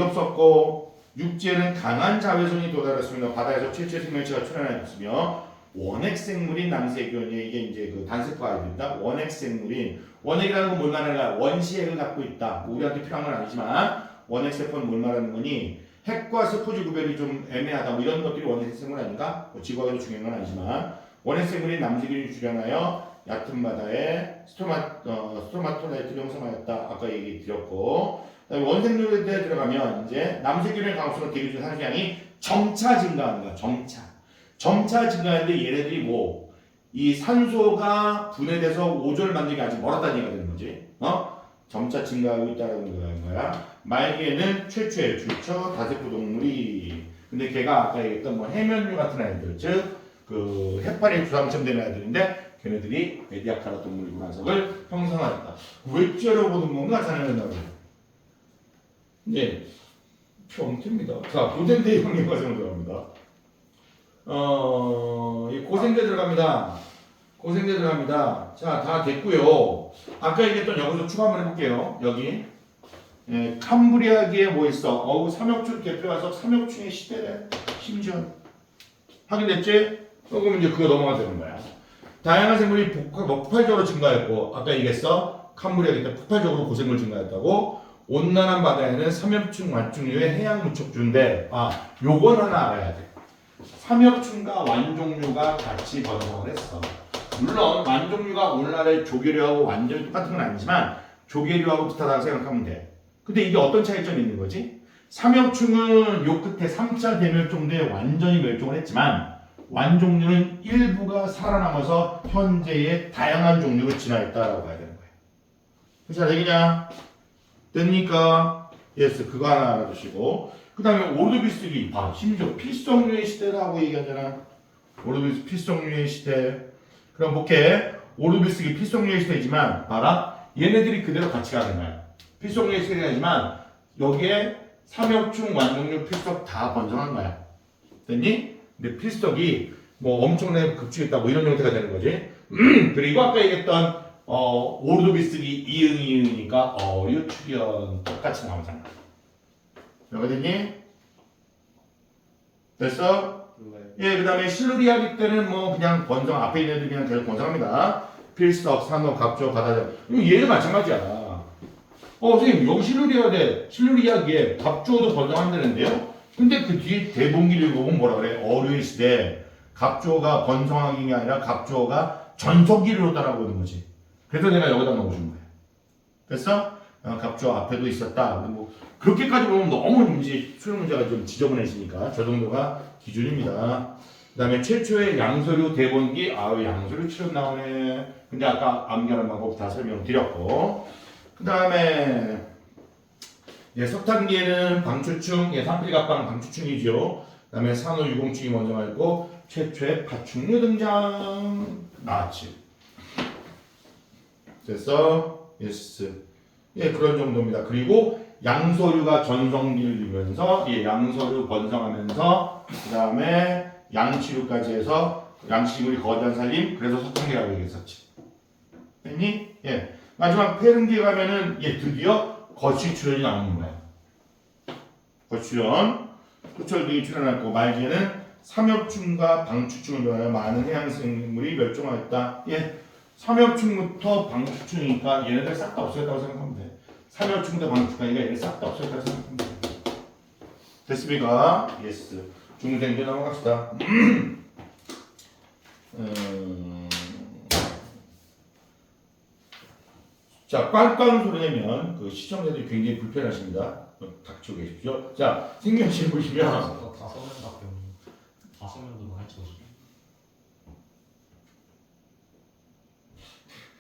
없었고 육지에는 강한 자외선이 도달했으며 바다에서 최초의 생명체가 출현하였으며 원핵생물인 남세균이 이게 이제 그 단세포 아이들입니다. 원핵생물인 원핵이라는 건 뭘 말하는 거야? 원시핵을 갖고 있다. 뭐 우리한테 필요한 건 아니지만 원핵세포는 뭘 말하는 거니? 핵과 세포질 구별이 좀 애매하다. 뭐 이런 것들이 원핵생물 아닌가? 뭐 지구학에도 중요한 건 아니지만 원핵생물인 남세균이 출현하여 얕은 바다에 스트로마토라이트를 형성하였다. 아까 얘기 드렸고 원생률에 들어가면 이제 남세균의 강수로 대기중 산소량이 점차 증가하는 거야. 점차 증가하는데 얘네들이 뭐 이 산소가 분해돼서 오존을 만들기 아직 멀었다는 얘기가 되는 거지. 점차 증가하고 있다는 거야. 말기에는 최초의 줄처 다세포 동물이 근데 걔가 아까 얘기했던 뭐 해면류 같은 아이들 즉 그 해파리 주황점 되는 아이들인데 걔네들이 메디아카라 동물 유관석을 형성하였다. 왜 째려보는 건가 자네는 네, 평입니다. 자, 고생대 형님 과정으로 들어갑니다. 이 고생대 들어갑니다. 자, 다 됐고요. 아까 얘기했던 여기서 추가 한번 해볼게요. 여기 캄브리아기에 뭐 있어? 삼엽충 대표와서 삼엽충의 시대래. 심지어 확인됐지? 그럼 이제 그거 넘어가면 되는 거야. 다양한 생물이 폭발적으로 증가했고 아까 얘기했어. 캄브리아기 때 폭발적으로 고생물 증가했다고. 온난한 바다에는 삼엽충, 완충류의 해양 무척주인데 요건 하나 알아야 돼. 삼엽충과 완종류가 같이 번성을 했어. 물론 완종류가 오늘날의 조개류하고 완전히 똑같은 건 아니지만 조개류하고 비슷하다고 생각하면 돼. 근데 이게 어떤 차이점이 있는 거지? 삼엽충은 요 끝에 3차 대멸 정도에 완전히 멸종을 했지만 완종류는 일부가 살아남아서 현재의 다양한 종류로 진화했다라고 봐야 되는 거야. 자, 되겠냐? 됩니까? 예스, 그거 하나 알아두시고. 그 다음에 오르비스기, 심지어 필성류의 시대라고 얘기하잖아. 오르비스 필성류의 시대. 그럼 볼게. 오르비스기 필성류의 시대지만, 봐라. 얘네들이 그대로 같이 가는 거야. 필성류의 시대이지만, 여기에 삼엽충, 완종류, 필석 다 번성한 거야. 됐니? 근데 필석이 뭐 엄청나게 급증했다, 뭐 이런 형태가 되는 거지. 그리고 아까 얘기했던 오르도비스기 이응이니까 어류출현 똑같이 나오잖아. 여기 됐니? 됐어? 네. 예, 그 다음에 실루리아기 때는 뭐 그냥 번성, 앞에 있는 애들 그냥 계속 번성합니다. 필석, 산호, 갑조, 바다적. 얘도 마찬가지야. 선생님, 여기 실루리아기에 갑조도 번성한다는데요? 근데 그 뒤에 대봉기를 보면 뭐라 그래? 어류의 시대. 갑조가 번성하기 게 아니라 갑조가 전성기로 따라오는 거지. 그래서 내가 여기다 넣어준 거야. 됐어? 갑조 앞에도 있었다. 뭐 그렇게까지 보면 너무 수능 문제가 좀 지저분해지니까 저 정도가 기준입니다. 그 다음에 최초의 양서류 대본기. 양서류 출현 나오네. 근데 아까 암기하는 방법 다 설명드렸고. 그 다음에 석탄기에는 방추충, 산필갑방 방추충이죠. 그 다음에 산호 유공충이 먼저 있고 최초의 파충류 등장. 나왔지. 됐어? 예스. 예, 그런 정도입니다. 그리고 양서류가 전성기를 이루면서 양서류 번성하면서 그 다음에 양치류까지 해서 양치류의 거대한 살림. 그래서 석탄기라고 얘기했었지. 됐니? 예. 마지막 폐릉기에 가면은 드디어 거취출현이 나오는 거야. 거취출현. 토철등이 출현했고 말기에는 삼엽충과 방추충을 비롯하여 많은 해양생물이 멸종하였다. 삼엽충부터 방추충이니까 얘네들 싹 다 없어졌다고 생각하면 돼. 삼엽충대 방충하니까 얘네 싹 다 없을 거라 생각하면 돼요. 됐습니까? 예스. 중생대 넘어갑시다. 자, 꽝꽝 소리 내면 그 시청자들이 굉장히 불편하십니다. 닥치고 계십시오. 자, 생명실 보시면 5명밖에 없는 5명도 많이 찍었어.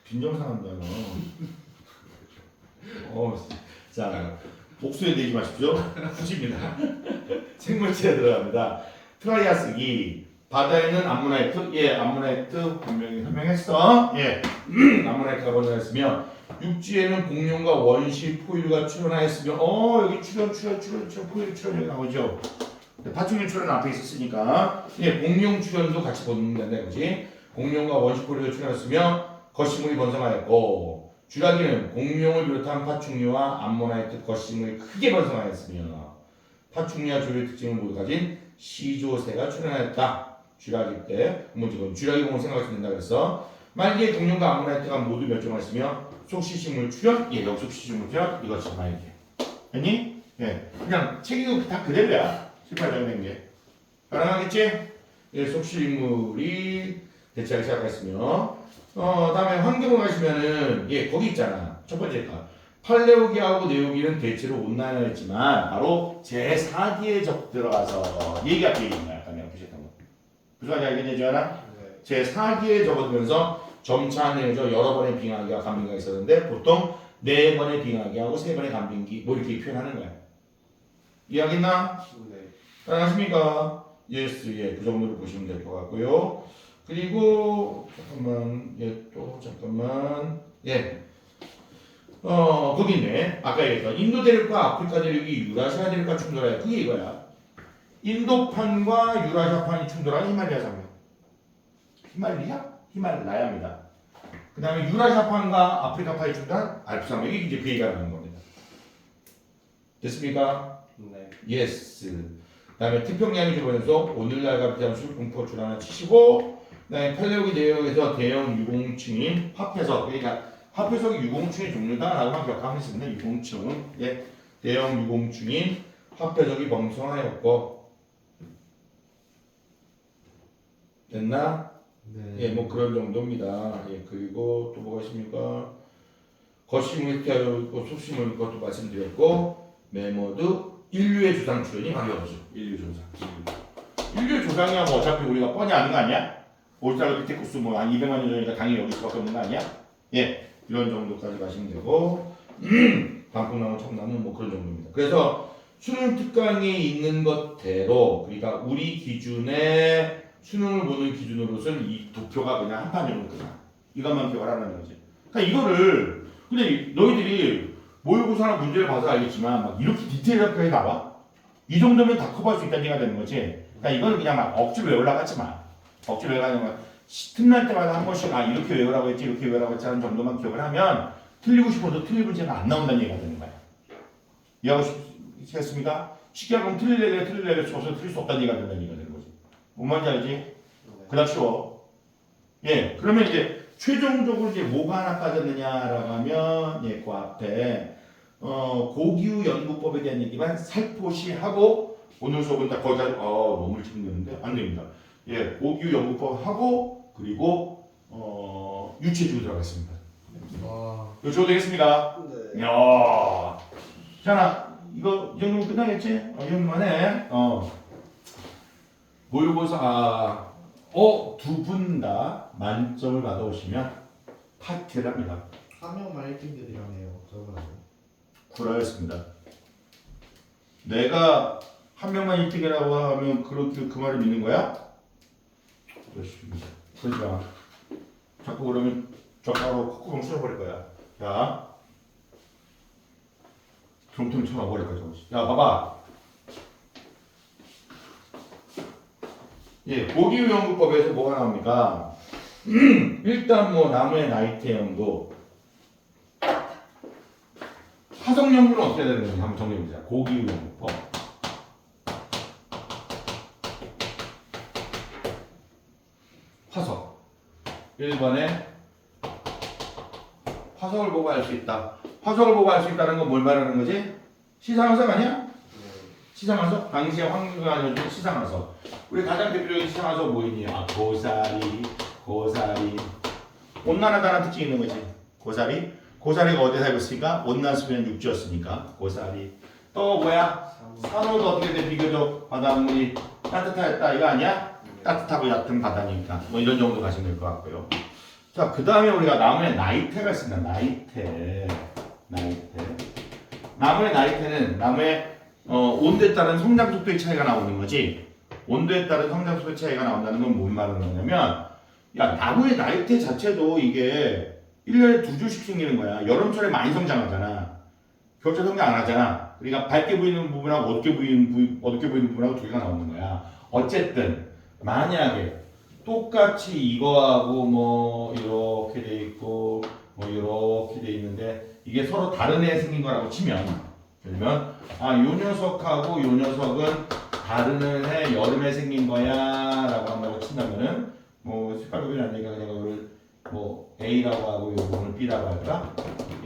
빈정상한다 너. 자, 복수에 대지 마십시오. 후지입니다. 생물체에 들어갑니다. 트라이아스기 바다에는 암모나이트, 예, 암모나이트 분명히 설명했어. 예, 암모나이트가 번져있으며 육지에는 공룡과 원시 포유가 출현하였으며, 여기 출현 포유 출현 여기 나오죠. 파충류 출현 앞에 있었으니까, 예, 공룡 출현도 같이 본다는 거지. 공룡과 원시 포유가 출현했으며 거시물이 번성하였고, 쥐라기는 공룡을 비롯한 파충류와 암모나이트 거시물이 크게 번성하였으며, 파충류와 조류의 특징을 모두 가진 시조새가 출현하였다. 쥐라기 때, 지금 쥐라기 공을 생각하시면 된다 그랬어. 말기에 공룡과 암모나이트가 모두 멸종하였으며, 속시식물 출현, 예, 여기 속시식물 출현, 이것이 말기. 아니? 예, 그냥 책이 다 그대로야. 18장 된 게. 가능하겠지? 예, 속시식물이 대체하기 시작했으며, 다음에 환경을 가시면은, 예, 거기 있잖아. 첫 번째 거. 팔레오기하고 네오기는 대체로 온난화했지만, 바로 제4기에 들어가서, 얘기가 뒤에 있나? 약간 보셨던 거. 무슨 말인지 알겠냐, 지원아? 제4기에 접어들면서 점차 내어져 여러 번의 빙하기와 간빙기가 있었는데, 보통 4번의 빙하기하고 3번의 간빙기, 뭐 이렇게 표현하는 거야. 이해하겠나? 네. 따라하십니까? 예스, 예, 그 정도로 보시면 될 것 같고요. 그리고 잠깐만, 예, 거기 있네. 아까 얘기했던 인도 대륙과 아프리카 대륙이 유라시아 대륙과 충돌하여 그게 이거야. 인도판과 유라시아판이 충돌한 히말라야 산맥. 히말라야입니다. 그 다음에 유라시아판과 아프리카판이 충돌한 알프 산맥이 이제 그 얘기가 나오는 겁니다. 됐습니까? 네. 예스. 그 다음에 태평양이 주변에서 오늘날과 비슷한 술공포가 출현한 75. 그다음에 팔레오기 내역에서 대형 유공층인 화폐석, 그러니까 화폐석이 유공층의 종류다라고만 기억하면 있습니다. 유공층, 예, 대형 유공층인 화폐석이 번성하였고, 됐나? 네. 예, 뭐 그런 정도입니다. 예, 그리고 또 뭐가 있습니까? 거시물 흑태하고 속시물 그것도 말씀드렸고, 메모드 인류의 조상 출현이 바로 여기죠. 인류 조상. 인류 조상이야 뭐 어차피 우리가 뻔히 아는 거 아니야? 올타르피테쿠스 뭐 한 200만 년 전이니까 당연히 여기 수밖에 없는 거 아니야? 예, 이런 정도까지 가시면 되고 단풍나무, 청나무 뭐 그런 정도입니다. 그래서 수능 특강에 있는 것대로 그러니까 우리 기준의 수능을 보는 기준으로서는 이 도표가 그냥 한 판으로 끝나. 이것만 기억을 하라는 거지. 그러니까 이거를 근데 너희들이 모의고사나 문제를 봐서 알겠지만 막 이렇게 디테일하게 나와? 이 정도면 다 커버할 수 있다는 얘기가 되는 거지. 그러니까 이걸 그냥 막 억지로 외우려고 하지 마. 억지로 외우려고 틈날 때마다 한 번씩 이렇게 외우라고 했지 이렇게 외우라고 했지 하는 정도만 기억을 하면 틀리고 싶어도 틀릴 문제가 안 나온다는 얘기가 되는 거야. 이해하시겠습니까? 쉽게 하면 틀릴래게 줘서 틀릴 수 없다는 얘기가 된다는 얘기가 되는 거지. 뭔 말인지 알지? 그닥 쉬워. 예, 그러면 이제 최종적으로 이제 뭐가 하나 빠졌느냐라고 하면 예, 그 앞에 고기후 연구법에 대한 얘기만 살포시 하고 오늘 수업은 다 거기다 너무 일찍 늦는데 안 됩니다. 예, 고기후 연구법 하고 그리고 유체지구 들어가겠습니다. 와. 이거 줘도 되겠습니까? 네. 야, 자, 이거 이 정도면 끝나겠지? 이 정도만 해. 모의고사 두 분 다 만점을 받아오시면 파티를 합니다. 한 명만 1등들이라네요. 저번에. 구라였습니다. 내가 한 명만 1등이라고 하면 그렇게 그 말을 믿는 거야? 그렇습니다. 그러니까 자꾸 그러면 젓가락으로 콧구멍 쑤셔버릴 거야. 자, 드럼통 쳐놔버릴 거야. 야, 봐봐. 예, 고기후 연구법에서 뭐가 나옵니까? 일단 뭐 나무의 나이트 연구, 화석 연구는 어떻게 되는 건지 한번 정리해보자. 고기후 연구법. 화석. 1번에 화석을 보고 알 수 있다. 화석을 보고 알 수 있다는 건 뭘 말하는 거지? 시상화석 아니야? 시상화석? 당시의 확률을 알려준 시상화석. 우리 가장 대표적인 시상화석 뭐있니? 아, 고사리. 온난하다는 특징이 있는 거지. 고사리가 어디에 살고 있으니까? 온난수면 육지였으니까 고사리. 또 뭐야? 산호도 어떻게 돼? 비교적 바닷물이 따뜻하였다 이거 아니야? 따뜻하고 얕은 바다니까 뭐 이런 정도 가시면 될 것 같고요. 자, 그 다음에 우리가 나무의 나이테가 있습니다. 나무의 나이테는 나무의 온도에 따른 성장 속도의 차이가 나오는 거지. 온도에 따른 성장 속도의 차이가 나온다는 건 뭔 말을 하냐면, 야, 나무의 나이테 자체도 이게 1년에 2주씩 생기는 거야. 여름철에 많이 성장하잖아. 겨울철 성장 안 하잖아. 그러니까 밝게 보이는 부분하고 어둡게 보이는 부분하고 두 개가 나오는 거야. 어쨌든 만약에 똑같이 이거하고 뭐 이렇게 돼 있고 뭐 이렇게 돼 있는데 이게 서로 다른 애 생긴 거라고 치면, 그러면 아, 요 녀석하고 요 녀석은 다른 애 여름에 생긴 거야라고 한다고 친다면은 뭐 색깔 구분이 안 되니까 그냥 이걸 뭐 A라고 하고 요 부분을 B라고 할까?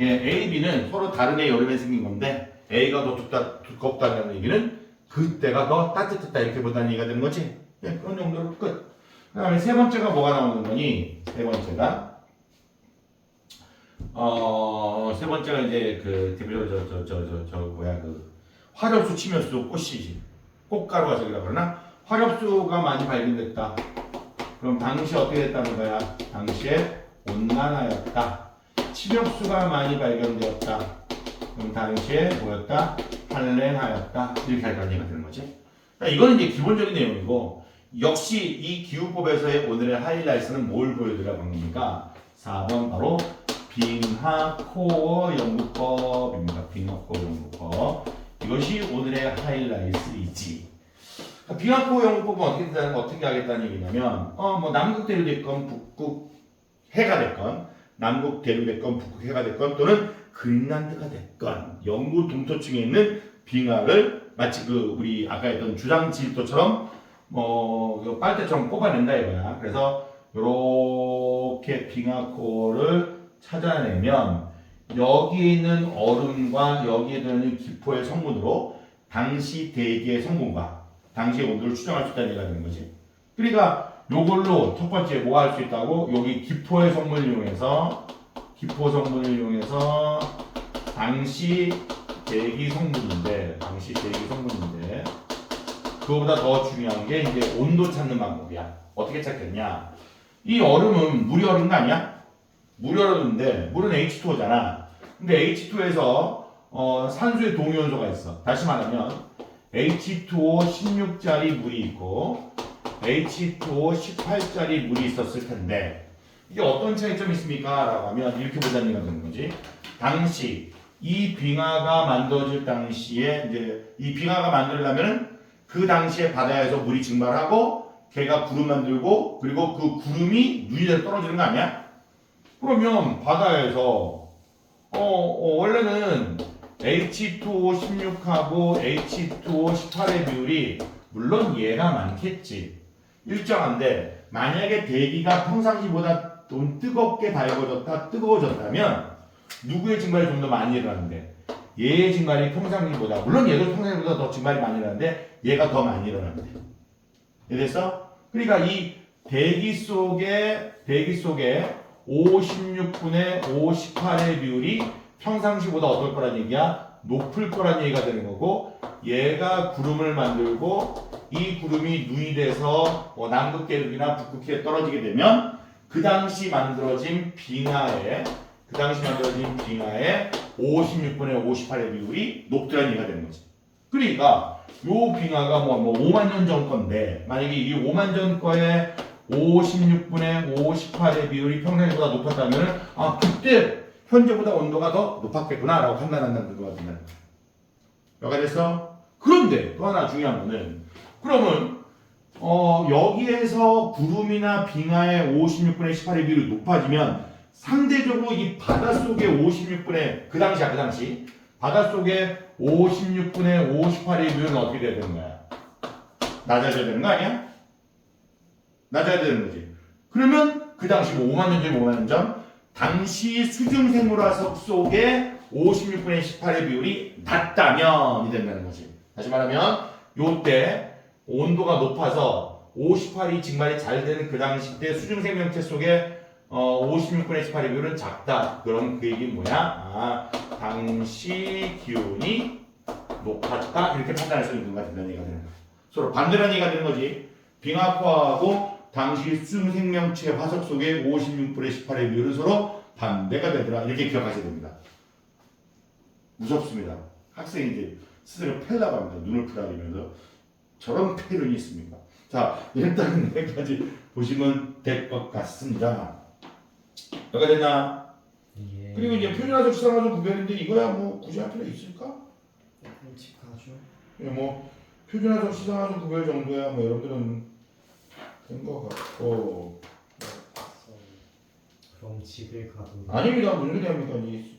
예, A, B는 서로 다른 애 여름에 생긴 건데 A가 더 두껍다는 얘기는 그때가 더 따뜻했다 이렇게 보다는 얘기가 되는 거지. 예, 그런 정도로 끝. 그 다음에 세 번째가 뭐가 나오는 거니? 세 번째가 세 번째가 이제 그 대표적으로 뭐야 그 화렵수 치면서 꽃이지. 꽃가루가 저기라 그러나 화렵수가 많이 발견됐다. 그럼 당시 어떻게 됐다는 거야? 당시에 온난화였다. 침엽수가 많이 발견되었다. 그럼 당시에 뭐였다? 한랭하였다. 이렇게 할까는 얘기가 되는 거지. 그러니까 이거는 이제 기본적인 내용이고, 역시 이 기후법에서의 오늘의 하이라이트는 뭘 보여드리라고 한 겁니까? 4번 바로 빙하코어 연구법입니다. 빙하코어 연구법. 이것이 오늘의 하이라이트이지. 빙하코어 연구법은 어떻게 하겠다는 얘기냐면, 뭐 남극 대륙 됐건 북극 해가 됐건, 남극 대륙 됐건 북극 해가 됐건 또는 그린란드가 됐건 영구 동토층에 있는 빙하를 마치 그 우리 아까 했던 주장질도처럼 뭐 빨대처럼 뽑아낸다 이거야. 그래서 이렇게 빙하코어를 찾아내면 여기 있는 얼음과 여기에 들어있는 기포의 성분으로 당시 대기의 성분과 당시의 온도를 추정할 수 있다는 얘기가 되는 거지. 그러니까 요걸로 첫 번째 뭐 할 수 있다고? 여기 기포의 성분을 이용해서 당시 대기 성분인데 그거보다 더 중요한 게 이제 온도 찾는 방법이야. 어떻게 찾겠냐? 이 얼음은 물이 얼은 거 아니야? 물이 얼었는데 물은 H2O잖아. 근데 H2에서 산소의 동위원소가 있어. 다시 말하면 H2O 16짜리 물이 있고 H2O 18짜리 물이 있었을 텐데 이게 어떤 차이점이 있습니까? 라고 하면 이렇게 보자는 얘기가 되는 거지. 당시 이 빙하가 만들어질 당시에 이제 이 빙하가 만들려면 그 당시에 바다에서 물이 증발하고 걔가 구름 만들고 그리고 그 구름이 눈이 돼서 떨어지는 거 아니야? 그러면 바다에서 원래는 H2O 16하고 H2O 18의 비율이 물론 얘가 많겠지. 일정한데 만약에 대기가 평상시보다 좀 뜨거워졌다면 누구의 증발이 좀 더 많이 일어나는데 얘의 증발이 평상시보다 물론 얘도 평상시보다 더 증발이 많이 일어나는데 얘가 더 많이 일어나는데 이해됐어? 그러니까 이 대기 속에 5/16분의 5/18의 비율이 평상시보다 어떨 거란 얘기야? 높을 거란 얘기가 되는 거고 얘가 구름을 만들고 이 구름이 눈이 돼서 남극 대륙이나 북극에 떨어지게 되면 그 당시 만들어진 빙하의 5/16분의 5/18의 비율이 높다는 얘기가 되는 거지. 그러니까 요 빙하가 뭐 5만 년 전 건데 만약에 이 5만 전 거에 5/16분의 5/18의 비율이 평상시보다 높았다면 그때 현재보다 온도가 더 높았겠구나라고 판단한다는 그거 같은데. 여기가 됐어? 그런데 또 하나 중요한 거는 그러면 여기에서 구름이나 빙하의 5/16분의 18의 비율이 높아지면 상대적으로 이 바닷속의 5/16분의 그 당시 바닷속의 5/16분의 5/18의 비율은 어떻게 돼야 되는 거야? 낮아져야 되는 거 아니야? 낮아야 되는 거지. 그러면 그 당시 5만 년 전 당시 수중 생물화석 속의 56분의 18의 비율이 낮다면이 된다는 거지. 다시 말하면 요때 온도가 높아서 58이 증발이 잘 되는 그 당시 때 수중 생명체 속에 56분의 18의 비율은 작다. 그럼 그 얘기는 뭐야? 아, 당시 기온이 높았다. 이렇게 판단할 수 있는 것가 된다는 얘기가 되는 거야. 서로 반대라는 얘기가 되는 거지. 빙하포하고 당시 수중 생명체 화석 속에 56분의 18의 비율은 서로 반대가 되더라. 이렇게 기억하셔야 됩니다. 무섭습니다. 학생이 이제 스스로 패려고 합니다. 눈을 풀어가면서 저런 패륜이 있습니까? 자, 일단 여기까지 보시면 될 것 같습니다. 여기가 됐나? 이게 그리고 이제 표준화적 수상화적 구별인데 이거야 뭐 굳이 할 필요 있을까? 끔찍하죠. 예, 뭐 표준화적 수상화적 구별 정도야 뭐 여러분들은 된 것 같고. 그럼 집에 가도 아닙니다. 무슨 소리 합니까?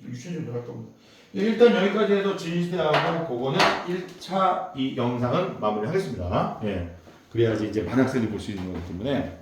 유치원도 할 겁니다. 예, 일단 여기까지 해서 진시대하고 그거는 1차 이 영상은 마무리하겠습니다. 예. 그래야지 이제 반학생이 볼 수 있는 거기 때문에